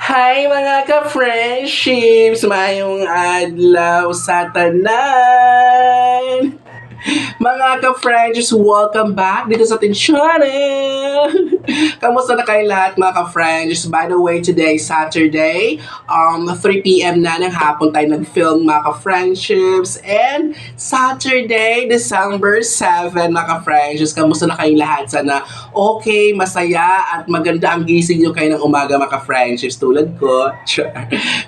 Hi mga ka-friendships! Mayong adlaw sa tanan! Mga ka-friends, welcome back dito sa ating channel! Kamusta na kayo lahat mga ka-friends? By the way, today Saturday, 3 p.m. na ng hapon tayo nag-film mga ka-friendships. And Saturday, December 7 mga ka-friendships. Kamusta na kayo lahat? Sana okay, masaya at maganda ang gising nyo kayo ng umaga mga ka-friendships tulad ko.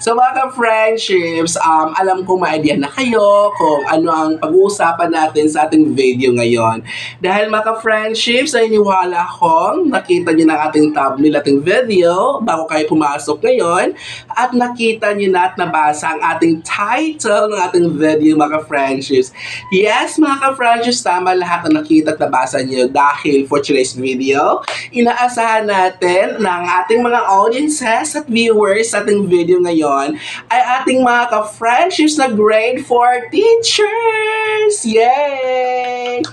So mga ka-friendships, alam ko ma-idea na kayo kung ano ang pag-uusapan natin sa ating video ngayon. Dahil mga friendships, ay iniwala akong nakita nyo na ating thumbnail ating video bago kayo pumasok ngayon at nakita nyo na at nabasa ang ating title ng ating video mga friendships. Yes mga friendships, tama lahat na nakita at nabasa nyo dahil for today's video, inaasahan natin na ang ating mga audiences at viewers sa ating video ngayon ay ating mga ka-friendships na grade 4 teachers! Yay!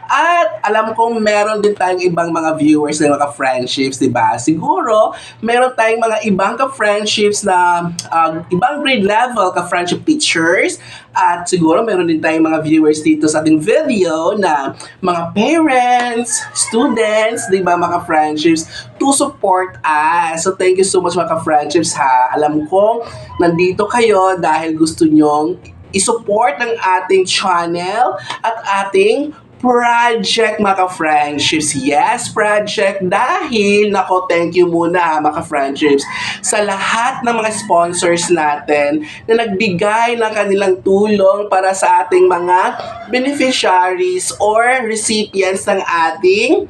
At alam kong meron din tayong ibang mga viewers na mga friendships, di ba? Siguro, meron tayong mga ibang ka-friendships na ibang grade level ka-friendship teachers. At siguro meron din tayong mga viewers dito sa ating video na mga parents, students, di ba mga friendships, to support us. So thank you so much mga friendships ha. Alam ko, nandito kayo dahil gusto nyong isupport ang ating channel at ating project mga friendships. Yes, project dahil, nako, thank you muna mga friendships sa lahat ng mga sponsors natin na nagbigay ng kanilang tulong para sa ating mga beneficiaries or recipients ng ating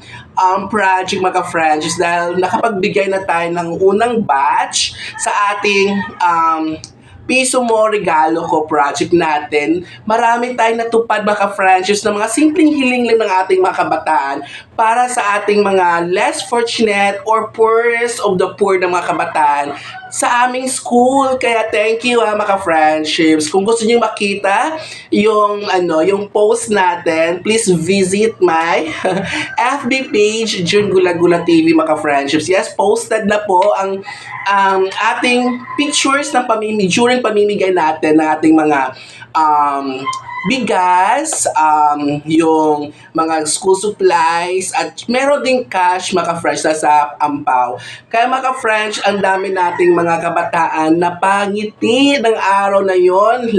project mga friendships dahil nakapagbigay na tayo ng unang batch sa ating Piso Mo Regalo Ko project natin. Marami tayong natupad mga friendships na mga simpleng hiling lang ng ating mga kabataan para sa ating mga less fortunate or poorest of the poor na mga kabataan sa aming school. Kaya thank you mga friendships. Kung gusto niyo makita yung post natin, please visit my FB page, June Gula-Gula TV mga friendships. Yes, posted na po ang ating pictures ng during pamimigay natin ng ating mga bigas, yung mga school supplies, at meron ding cash mga friends na sa ampaw. Kaya mga friends, ang dami nating mga kabataan na pangiti ng araw na yon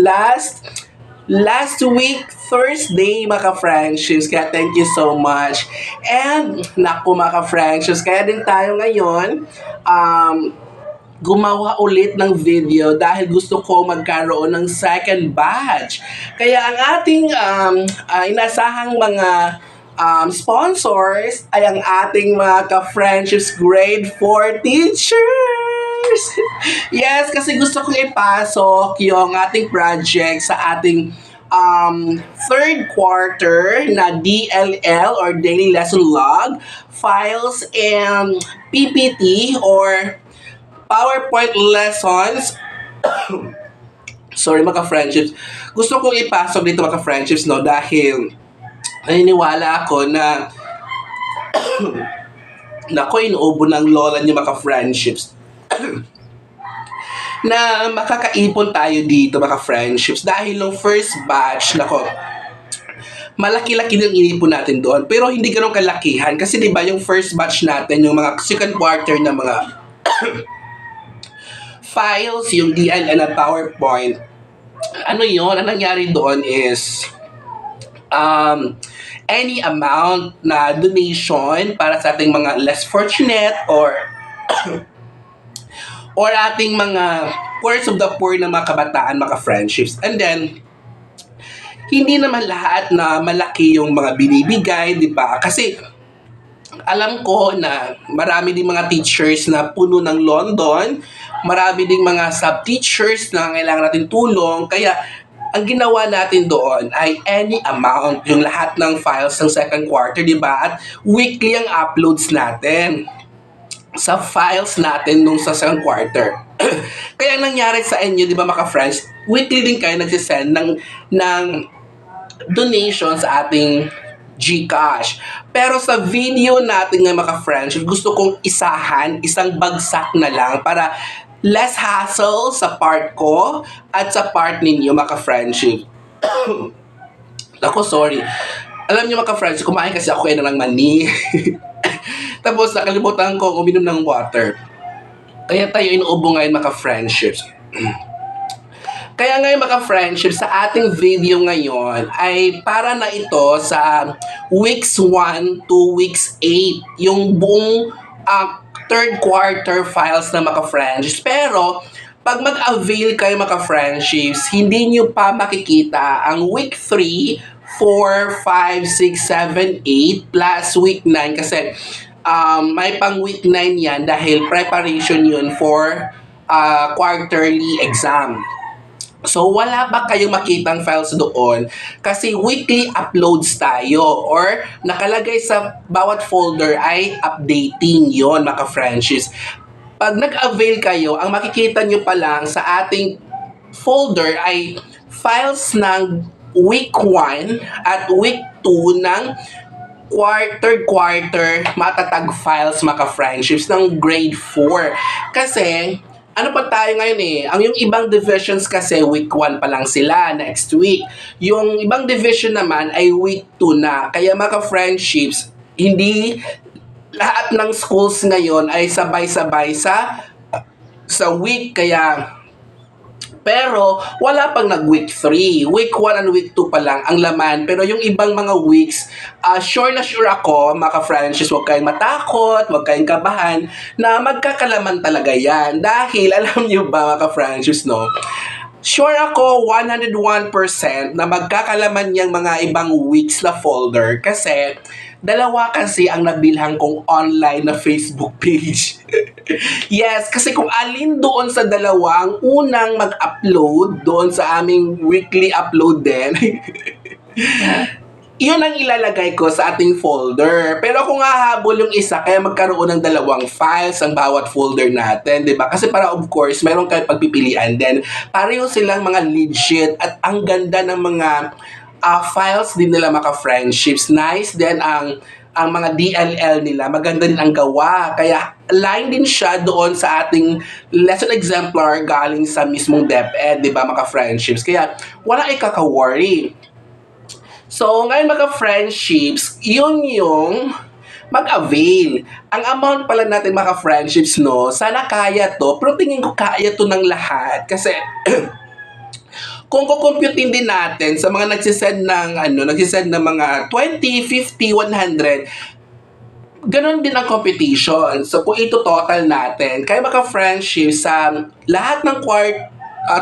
last week, Thursday, mga friendships. Kaya thank you so much. And, naku mga friendships, kaya din tayo ngayon, gumawa ulit ng video dahil gusto ko magkaroon ng second batch. Kaya ang ating inasahang mga sponsors ay ang ating mga ka-friendships grade 4 teachers. Yes, kasi gusto kong ipasok yung ating project sa ating third quarter na DLL or Daily Lesson Log, files, and PPT or PowerPoint lessons. Sorry mga friendships. Gusto kong ipasok dito mga friendships no dahil naniniwala ako na nako, inuubo ng lola niyo mga friendships na makakaipon tayo dito mga friendships dahil nung first batch, nako, malaki-laki ng inipon natin doon pero hindi ganun kalakihan kasi diba yung first batch natin, yung mga second quarter na mga files, yung DLL na PowerPoint, ano yun, ang nangyari doon is any amount na donation para sa ating mga less fortunate or or ating mga poorest of the poor na mga kabataan, mga friendships. And then, hindi naman lahat na malaki yung mga binibigay, di ba? Kasi alam ko na marami ding mga teachers na puno ng London, marami ding mga sub-teachers na kailangan natin tulong, kaya ang ginawa natin doon ay any amount, yung lahat ng files ng second quarter, di ba? At weekly ang uploads natin sa files natin nung sa second quarter. Kaya ang nangyari sa inyo, di ba mga friends, weekly din kayo nagsisend ng donation sa ating GCash. Pero sa video natin nga mga friendship, gusto kong isang bagsak na lang para less hassle sa part ko at sa part ninyo mga friendship. Ako, sorry. Alam niyo mga friends, kumain kasi ako ng mani. Tapos nakalimutan ko uminom ng water. Kaya tayo inuubo ngayon mga friendships. Kaya ngayon mga friendships, sa ating video ngayon ay para na ito sa weeks 1 to weeks 8. Yung buong third quarter files na mga friendships. Pero pag mag-avail kayo mga friendships, hindi nyo pa makikita ang week 3, 4, 5, 6, 7, 8 plus week 9 kasi may pang week 9 yan dahil preparation yun for quarterly exam. So, wala ba kayong makitang files doon? Kasi weekly uploads tayo or nakalagay sa bawat folder ay updating yon mga friendships. Pag nag-avail kayo, ang makikita nyo pa lang sa ating folder ay files ng week 1 at week 2 ng third quarter matatag files mga friendships ng grade 4. Kasi ano pa tayo ngayon ang yung ibang divisions kasi week 1 pa lang sila next week. Yung ibang division naman ay week 2 na. Kaya mga friendships, hindi lahat ng schools ngayon ay sabay-sabay sa week. Kaya pero wala pang nag-week 3. Week 1 and week 2 pa lang ang laman. Pero yung ibang mga weeks, sure na sure ako, mga friendships, huwag kayong matakot, huwag kayong kabahan, na magkakalaman talaga yan. Dahil, alam nyo ba, mga friendships, no? Sure ako 101% na magkakalaman yung mga ibang weeks na folder kasi dalawa kasi ang nabilhan kong online na Facebook page. Yes, kasi kung alin doon sa dalawang unang mag-upload doon sa aming weekly upload din, yun ang ilalagay ko sa ating folder. Pero kung hahabol yung isa, kaya magkaroon ng dalawang files ang bawat folder natin, di ba? Kasi para of course, meron kayong pagpipilian din. Pareho silang mga legit at ang ganda ng mga files din nila mga friendships. Nice din ang mga DLL nila. Maganda din ang gawa. Kaya line din siya doon sa ating lesson exemplar galing sa mismong DepEd, di ba mga friendships? Kaya wala ikaka-worry. So, ngayon mga friendships, yun yung mag-avail. Ang amount pala natin mga friendships, no, sana kaya to, pero tingin ko kaya to ng lahat. Kasi, kung kukumputin din natin sa mga nagsisend ng mga 20, 50, 100, ganon din ang competition. So, kung ito total natin, kaya mga friendships, sa lahat ng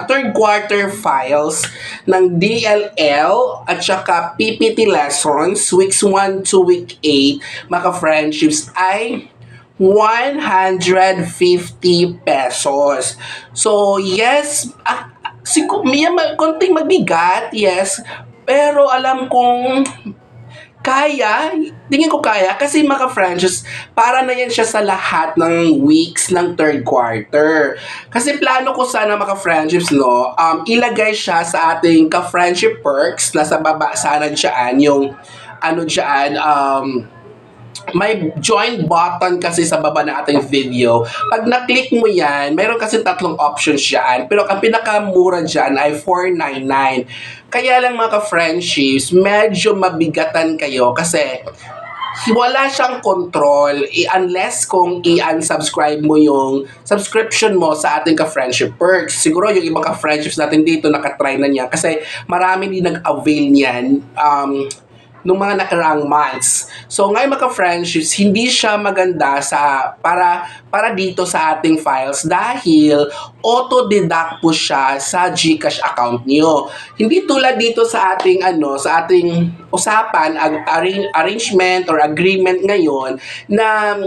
third quarter files ng DLL at saka PPT lessons, weeks 1 to week 8, mga friendships, ay 150 pesos. So, yes, konting mabigat, yes, pero alam kong kaya, tingin ko kaya kasi mga friendships, para na yan siya sa lahat ng weeks ng third quarter. Kasi plano ko sana mga friendships, no, ilagay siya sa ating ka-friendship perks, nasa baba sana dyan, yung may join button kasi sa baba ng ating video. Pag na-click mo yan, mayroon kasi 3 options dyan. Pero ang pinakamura dyan ay $4.99. Kaya lang mga friendships, medyo mabigatan kayo kasi wala siyang control unless kung i-unsubscribe mo yung subscription mo sa ating ka-friendship perks. Siguro yung ibang ka-friendships natin dito nakatry na niya kasi marami din nag-avail niyan nung mga nakaraang months. So ngayon mga friendships, hindi siya maganda para dito sa ating files dahil auto-deduct po siya sa GCash account niyo. Hindi tulad dito sa ating sa ating usapan, arrangement or agreement ngayon na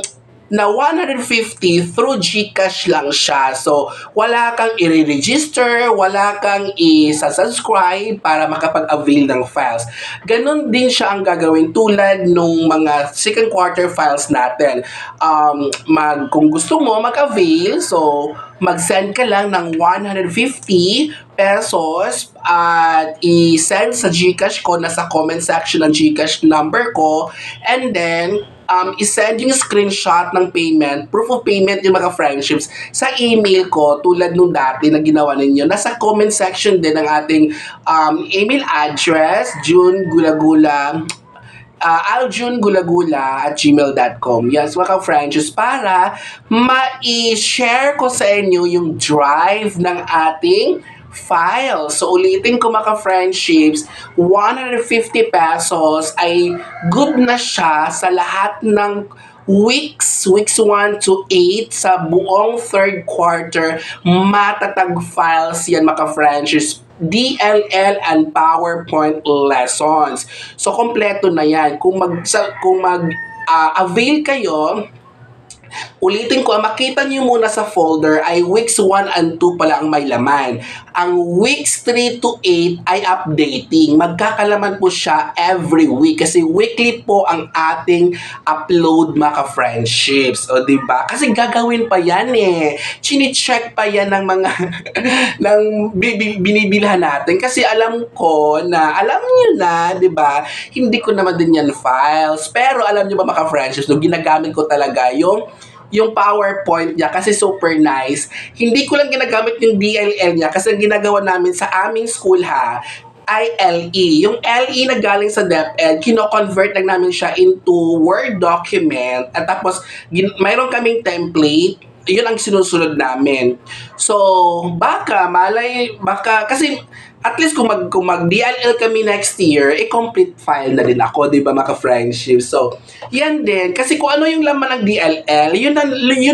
na 150 through GCash lang siya. So, wala kang i-register, wala kang i-subscribe para makapag-avail ng files. Ganon din siya ang gagawin tulad nung mga second quarter files natin. Kung gusto mo mag-avail, so mag-send ka lang ng 150 pesos at i-send sa GCash ko, nasa comment section ng GCash number ko, and then i-send yung screenshot ng payment, proof of payment yung mga friendships sa email ko tulad nung dati na ginawa ninyo. Nasa comment section din ng ating email address, aljungulagula@gmail.com. Yes, mga friendships, para ma-share ko sa inyo yung drive ng ating file. So, ulitin ko mga friendships, 150 pesos ay good na siya sa lahat ng weeks 1 to 8 sa buong third quarter. Matatag files yan mga friendships. DLL and PowerPoint lessons. So, kompleto na yan. Kung mag-avail kayo, ulitin ko, makita nyo muna sa folder ay weeks 1 and 2 pala ang may laman. Ang weeks 3 to 8 ay updating. Magkakalaman po siya every week kasi weekly po ang ating upload mga friendships. O diba? Kasi gagawin pa yan eh. Chine-check pa yan ng mga ng binibilhan natin. Kasi alam nyo na, diba? Hindi ko naman din yan files. Pero alam nyo ba mga friendships, no, ginagamit ko talaga yung PowerPoint niya kasi super nice. Hindi ko lang ginagamit yung DLL niya kasi ang ginagawa namin sa aming school ay LE. Yung LE na galing sa DepEd, kino-convert lang namin siya into Word document at tapos mayroon kaming template, yun ang sinusunod namin. So, baka kasi at least kung mag-DLL kami next year, complete file na din ako, di ba mga friendship? So, yan din. Kasi kung ano yung laman ng DLL, yun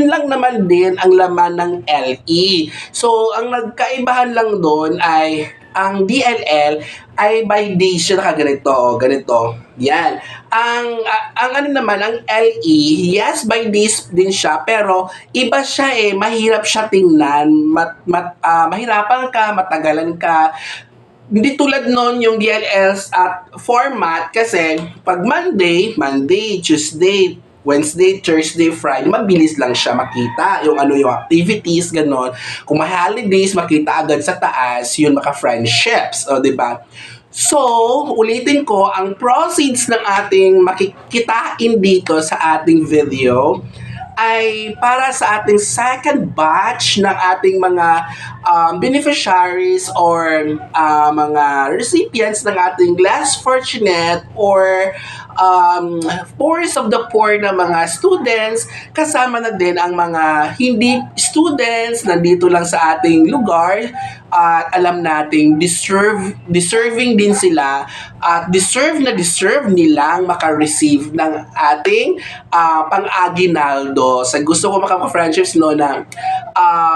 lang naman din ang laman ng LE. So, ang nagkaibahan lang doon ay ang DLL ay by days siya ganito. Yan. Ang LE, yes, by days din siya, pero iba siya mahirap siya tingnan, mahirapan ka, matagalan ka. Hindi tulad nun yung DLLs at format kasi pag Monday, Tuesday, Wednesday, Thursday, Friday, mabilis lang siya makita yung activities, ganon. Kung may holidays, makita agad sa taas, yun friendships, o diba? So, ulitin ko, ang proceeds ng ating makikitain dito sa ating video ay para sa ating second batch ng ating mga beneficiaries or mga recipients ng ating less fortunate or poorest of the poor na mga students, kasama na din ang mga hindi students nandito lang sa ating lugar at alam nating deserving din sila at deserve nilang maka-receive ng ating pang-aginaldo. Sa gusto ko friendships na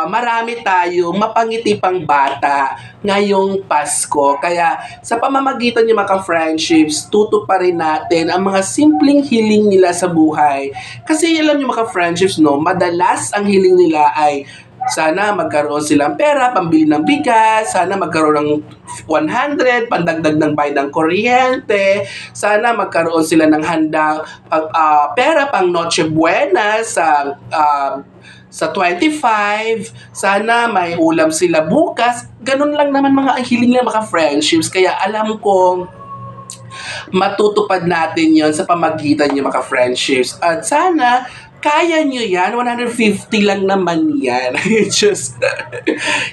marami tayo mapangiti pang bata ngayong Pasko. Kaya sa pamamagitan ng friendships, tutuparin natin ang mga simpleng hiling nila sa buhay. Kasi alam niyo friendships, madalas ang hiling nila ay sana magkaroon silang pera, pambili ng bigas, sana magkaroon ng 100, pandagdag ng bayad ng kuryente, sana magkaroon sila ng handang pera pang Noche Buena sa 25, sana may ulam sila bukas. Ganun lang naman mga hiling ng mga friendships. Kaya alam kong matutupad natin yon sa pamagitan ng mga friendships. At sana kaya nyo yan, 150 lang naman yan. Just,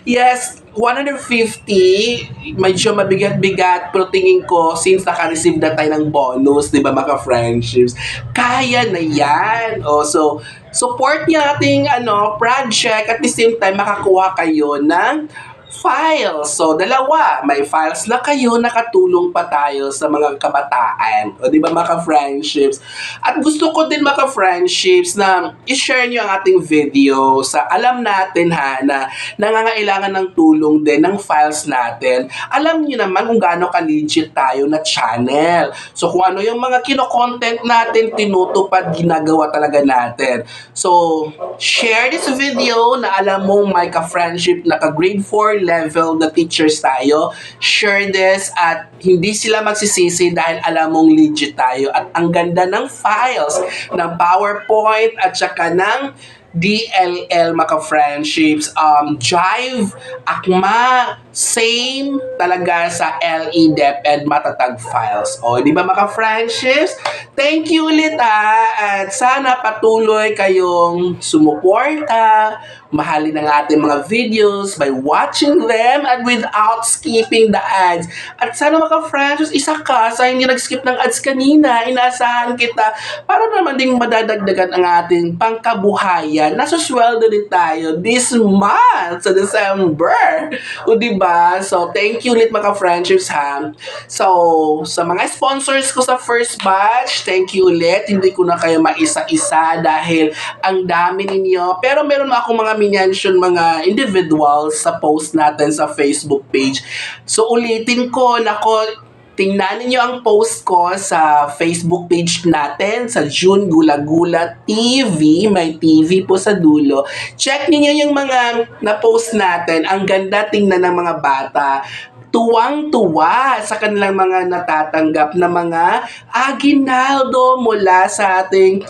yes, 150, medyo mabigat-bigat, pero tingin ko, since naka-receive na tayo ng bonus, di ba mga friendships, kaya na yan. So, support niya ating project, at the same time, makakuha kayo ng files. So, dalawa. May files na kayo, nakatulong pa tayo sa mga kabataan. O, di ba, mga friendships? At gusto ko din, mga friendships, na i-share nyo ang ating video sa alam natin, ha, na nangangailangan ng tulong din ng files natin. Alam nyo naman kung gaano ka-legit tayo na channel. So, kung ano yung mga kino-content natin, tinutupad, ginagawa talaga natin. So, share this video na alam mong may ka-friendship na ka-grade 4 level na teachers tayo. Share this at hindi sila magsisisi dahil alam mong legit tayo. At ang ganda ng files, ng PowerPoint at saka ng DLL, mga friendships, Jive, Akma, same talaga sa LE DepEd matatag files. O, di ba, mga friendships? Thank you ulit, ha, at sana patuloy kayong sumuporta, mahalin ang ating mga videos by watching them and without skipping the ads. At sana, mga friendships, isa ka sa hindi nag-skip ng ads kanina, inaasahan kita para naman ding madadagdagan ang ating pangkabuhayan. Nasusweldo din tayo this month sa December. O, diba? So, thank you ulit, mga friendships, ha. So, sa mga sponsors ko sa first batch, thank you ulit. Hindi ko na kayo maisa-isa dahil ang dami ninyo. Pero meron akong mga minention mga individuals sa post natin sa Facebook page. So, ulitin ko, nako, tingnan niyo ang post ko sa Facebook page natin, sa June Gula-Gula TV. May TV po sa dulo. Check niyo yung mga na-post natin. Ang ganda tingnan ng mga bata. Tuwang-tuwa sa kanilang mga natatanggap na mga aginaldo mula sa ating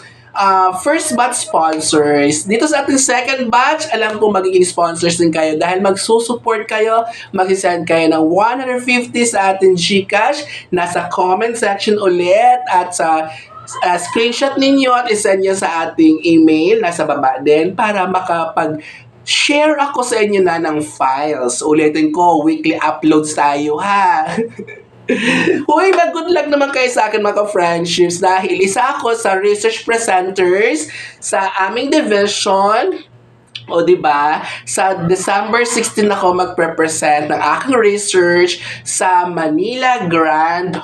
first batch sponsors. Dito sa ating second batch, alam ko magiging sponsors din kayo dahil magsusupport kayo, mag-send kayo ng 150 sa ating GCash. Nasa comment section ulit at sa screenshot ninyo at isend nyo sa ating email. Nasa baba din para share ako sa inyo na ng files. Ulitin ko, weekly uploads tayo, ha? Uy, mag-good luck naman kayo sa akin, mga friendships, dahil isa ako sa research presenters sa aming division. O, diba? Sa December 16 ako magpe-present ng aking research sa Manila Grand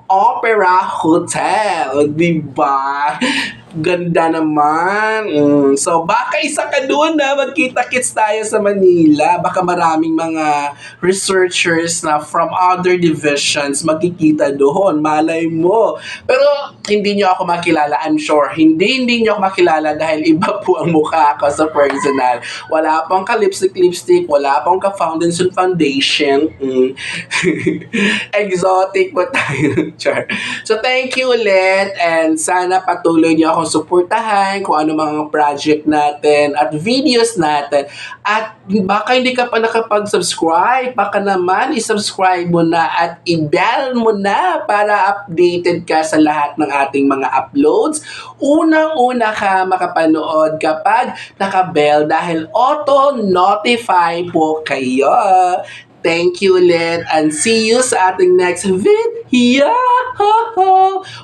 Opera Hotel. O, diba? Ganda naman. So, baka isa ka doon na magkita-kits tayo sa Manila. Baka maraming mga researchers na from other divisions magkikita doon. Malay mo. Pero, hindi nyo ako makilala, I'm sure. Hindi nyo ako makilala dahil iba po ang mukha ko sa personal. Wala pong ka-lipstick, wala pong ka-foundation. Exotic po tayo. So, thank you ulit and sana patuloy nyo akong suportahan kung ano mga project natin at videos natin. At baka hindi ka pa nakapag-subscribe, baka naman isubscribe mo na at i-bell mo na para updated ka sa lahat ng ating mga uploads. Unang-una ka makapanood kapag naka-bell dahil auto-notify po kayo. Thank you ulit and see you sa ating next video.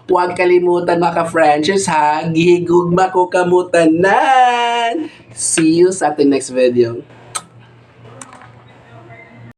Huwag kalimutan, mga friendships, ha. Gihigugma ko kamutanan. See you sa ating next video.